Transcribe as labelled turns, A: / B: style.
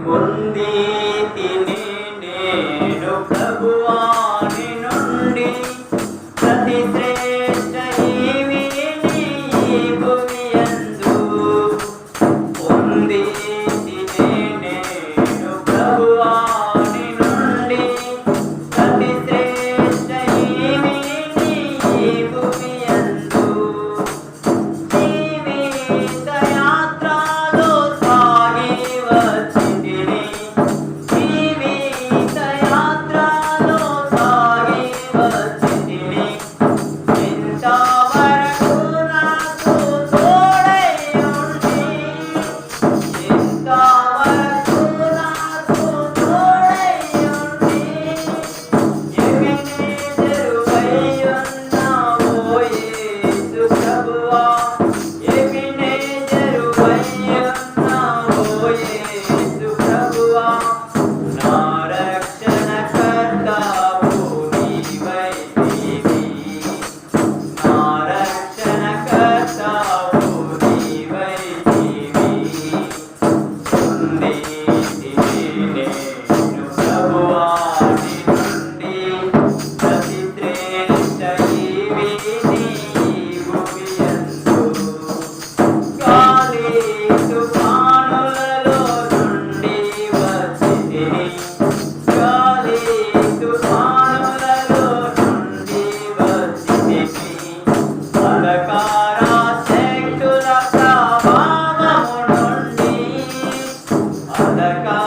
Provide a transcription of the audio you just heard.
A: పొందితిని నేను ప్రభువాని నుండి ప్రతి శ్రేష్ఠ ఈవిని ఈ భువియందు. పొందితిని నేను ప్రభువాని నుండి ప్రతి శ్రేష్ఠ ఈవిని ఈ భువియందు. జీవిత యాత్రలో సాగి వచ్చితిని, జీవిత యాత్రలో సాగి వచ్చితిని. ఇంతవరకు నాకు తోడై ఉండి, ఇంతవరకు నాకు తోడై ఉండి, ఎబెనేజరువై ఉన్నావో యేసు ప్రభువా, ఎబెనేజరువై ఉన్నావో యేసు ప్రభువా. నా రక్షణకర్తావు నీవైతివి, నా రక్షణకర్తావు నీవైతివి. పొందితిని నేను ప్రభువాని నుండి ప్రతి శ్రేష్ఠ ఈవిని ఈ భువియందు. గాలి తుఫానులలో నుండి వచ్చితిని, గాలి తుఫానులలో నుండి వచ్చితిని. అంధకార శక్తుల ప్రభావము నుండి, అంధకార